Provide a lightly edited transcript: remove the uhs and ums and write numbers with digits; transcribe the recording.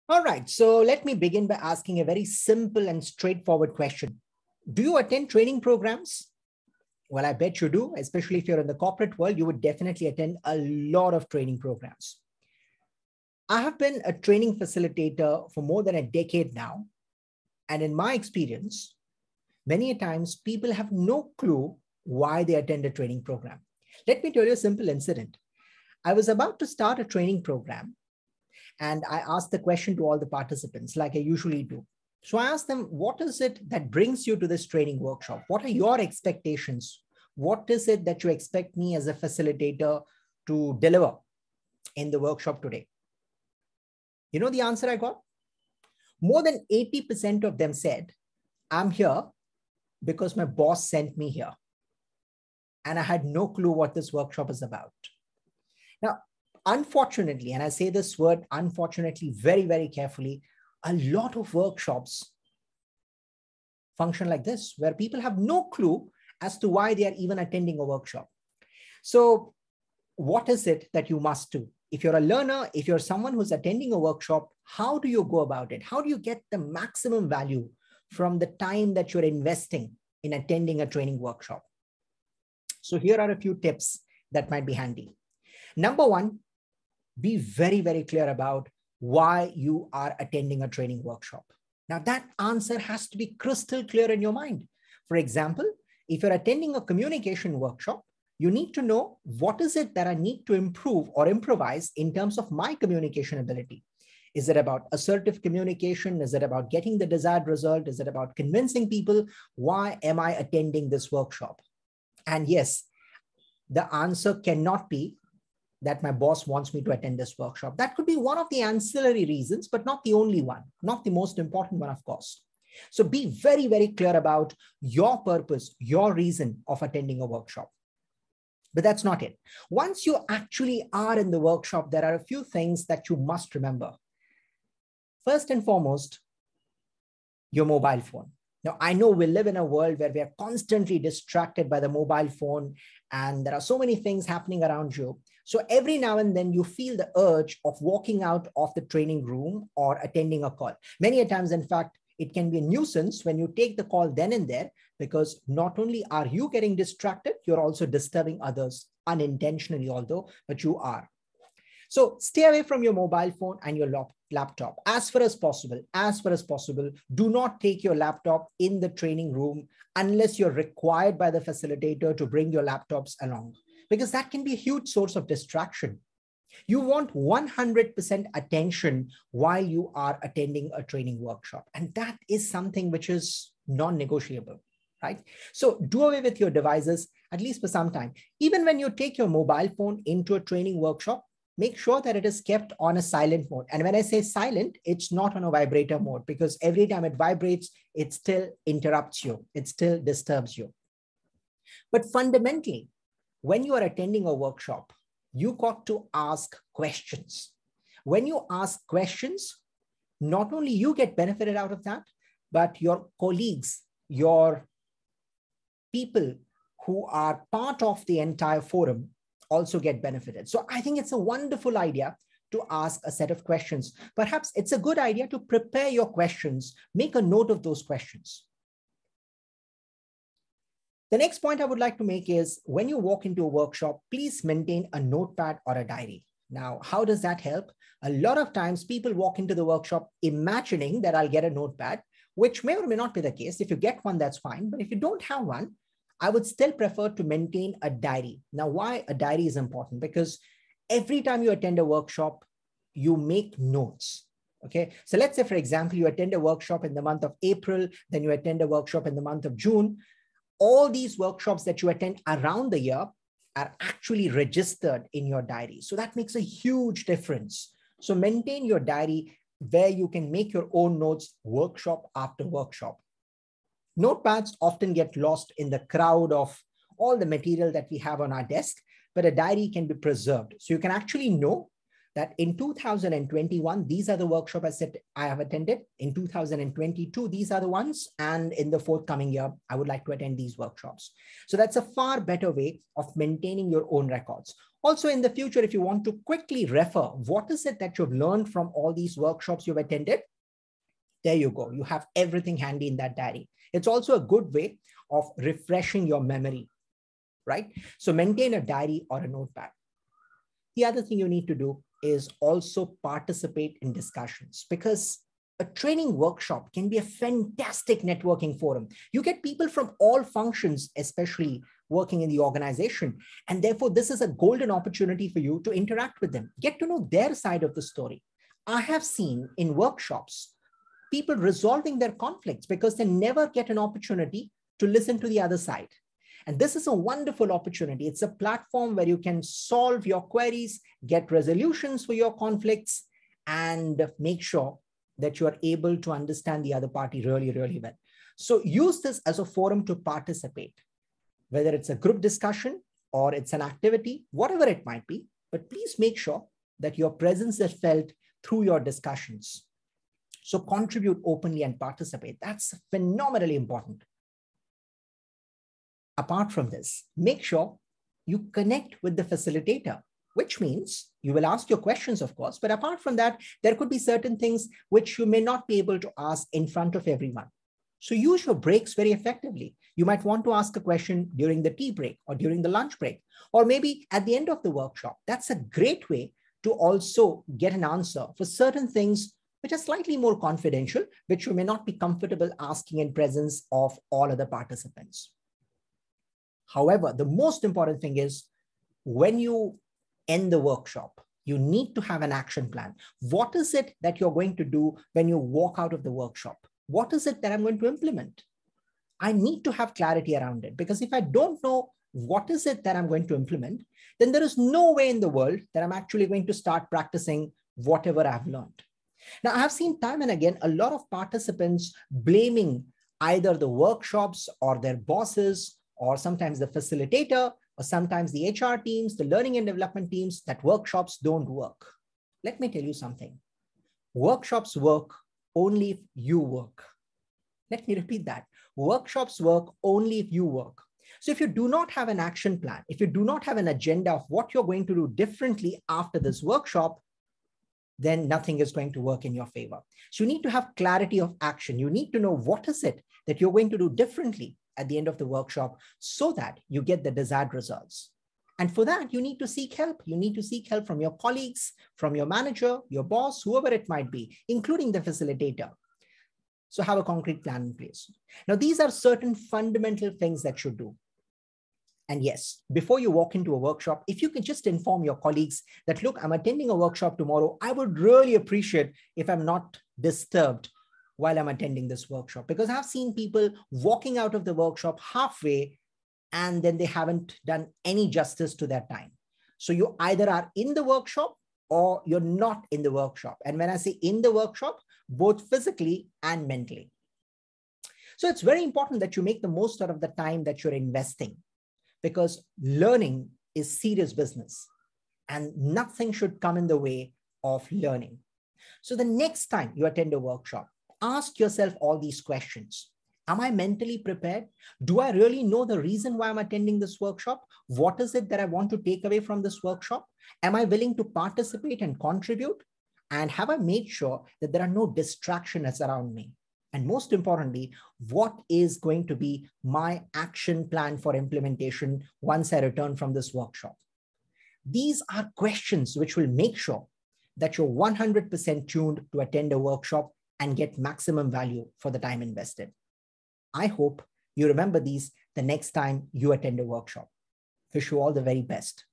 All right, so let me begin by asking a very simple and straightforward question. Do you attend training programs? Well, I bet you do, especially if you're in the corporate world, you would definitely attend a lot of training programs. I have been a training facilitator for more than a decade now. And in my experience, many times people have no clue why they attend a training program. Let me tell you a simple incident. I was about to start a training program and I asked the question to all the participants like I usually do. So I asked them, what is it that brings you to this training workshop? What are your expectations? What is it that you expect me as a facilitator to deliver in the workshop today? You know the answer I got? More than 80% of them said, I'm here because my boss sent me here. And I had no clue what this workshop is about. Now, unfortunately, and I say this word unfortunately very, very carefully, a lot of workshops function like this, where people have no clue as to why they are even attending a workshop. So what is it that you must do? If you're a learner, if you're someone who's attending a workshop, how do you go about it? How do you get the maximum value from the time that you're investing in attending a training workshop? So here are a few tips that might be handy. Number one, be very, very clear about why you are attending a training workshop. Now that answer has to be crystal clear in your mind. For example, if you're attending a communication workshop, you need to know what is it that I need to improve or improvise in terms of my communication ability. Is it about assertive communication? Is it about getting the desired result? Is it about convincing people? Why am I attending this workshop? And yes, the answer cannot be that my boss wants me to attend this workshop. That could be one of the ancillary reasons, but not the only one, not the most important one, of course. So be very, very clear about your purpose, your reason of attending a workshop. But that's not it. Once you actually are in the workshop, there are a few things that you must remember. First and foremost, your mobile phone. Now, I know we live in a world where we are constantly distracted by the mobile phone, and there are so many things happening around you. So every now and then you feel the urge of walking out of the training room or attending a call. Many a times, in fact, it can be a nuisance when you take the call then and there, because not only are you getting distracted, you're also disturbing others unintentionally, although, but you are. So stay away from your mobile phone and your laptop as far as possible. As far as possible, do not take your laptop in the training room unless you're required by the facilitator to bring your laptops along, because that can be a huge source of distraction. You want 100% attention while you are attending a training workshop. And that is something which is non-negotiable, right? So do away with your devices, at least for some time. Even when you take your mobile phone into a training workshop, make sure that it is kept on a silent mode. And when I say silent, it's not on a vibrator mode, because every time it vibrates, it still interrupts you. It still disturbs you. But fundamentally, when you are attending a workshop, you got to ask questions. When you ask questions, not only you get benefited out of that, but your colleagues, your people who are part of the entire forum also get benefited. So I think it's a wonderful idea to ask a set of questions. Perhaps it's a good idea to prepare your questions, make a note of those questions. The next point I would like to make is when you walk into a workshop, please maintain a notepad or a diary. Now, how does that help? A lot of times people walk into the workshop imagining that I'll get a notepad, which may or may not be the case. If you get one, that's fine. But if you don't have one, I would still prefer to maintain a diary. Now, why a diary is important? Because every time you attend a workshop, you make notes. Okay. So let's say, for example, you attend a workshop in the month of April, then you attend a workshop in the month of June. All these workshops that you attend around the year are actually registered in your diary. So that makes a huge difference. So maintain your diary where you can make your own notes workshop after workshop. Notepads often get lost in the crowd of all the material that we have on our desk, but a diary can be preserved. So you can actually know that in 2021, these are the workshops I have attended. In 2022, these are the ones. And in the forthcoming year, I would like to attend these workshops. So that's a far better way of maintaining your own records. Also, in the future, if you want to quickly refer, what is it that you've learned from all these workshops you've attended? There you go. You have everything handy in that diary. It's also a good way of refreshing your memory, right? So maintain a diary or a notepad. The other thing you need to do is also participate in discussions, because a training workshop can be a fantastic networking forum. You get people from all functions, especially working in the organization. And therefore, this is a golden opportunity for you to interact with them, get to know their side of the story. I have seen in workshops, people resolving their conflicts because they never get an opportunity to listen to the other side. And this is a wonderful opportunity. It's a platform where you can solve your queries, get resolutions for your conflicts, and make sure that you are able to understand the other party really, really well. So use this as a forum to participate, whether it's a group discussion or it's an activity, whatever it might be, but please make sure that your presence is felt through your discussions. So contribute openly and participate. That's phenomenally important. Apart from this, make sure you connect with the facilitator, which means you will ask your questions, of course, but apart from that, there could be certain things which you may not be able to ask in front of everyone. So use your breaks very effectively. You might want to ask a question during the tea break or during the lunch break, or maybe at the end of the workshop. That's a great way to also get an answer for certain things which are slightly more confidential, which you may not be comfortable asking in presence of all other participants. However, the most important thing is when you end the workshop, you need to have an action plan. What is it that you're going to do when you walk out of the workshop? What is it that I'm going to implement? I need to have clarity around it, because if I don't know what is it that I'm going to implement, then there is no way in the world that I'm actually going to start practicing whatever I've learned. Now, I have seen time and again a lot of participants blaming either the workshops or their bosses, or sometimes the facilitator, or sometimes the HR teams, the learning and development teams, that workshops don't work. Let me tell you something. Workshops work only if you work. Let me repeat that. Workshops work only if you work. So if you do not have an action plan, if you do not have an agenda of what you're going to do differently after this workshop, then nothing is going to work in your favor. So you need to have clarity of action. You need to know what is it that you're going to do differently at the end of the workshop so that you get the desired results. And for that, you need to seek help. You need to seek help from your colleagues, from your manager, your boss, whoever it might be, including the facilitator. So have a concrete plan in place. Now, these are certain fundamental things that you do. And yes, before you walk into a workshop, if you can just inform your colleagues that, look, I'm attending a workshop tomorrow. I would really appreciate if I'm not disturbed while I'm attending this workshop, because I've seen people walking out of the workshop halfway and then they haven't done any justice to their time. So you either are in the workshop or you're not in the workshop. And when I say in the workshop, both physically and mentally. So it's very important that you make the most out of the time that you're investing, because learning is serious business and nothing should come in the way of learning. So the next time you attend a workshop, ask yourself all these questions. Am I mentally prepared? Do I really know the reason why I'm attending this workshop? What is it that I want to take away from this workshop? Am I willing to participate and contribute? And have I made sure that there are no distractions around me? And most importantly, what is going to be my action plan for implementation once I return from this workshop? These are questions which will make sure that you're 100% tuned to attend a workshop and get maximum value for the time invested. I hope you remember these the next time you attend a workshop. Wish you all the very best.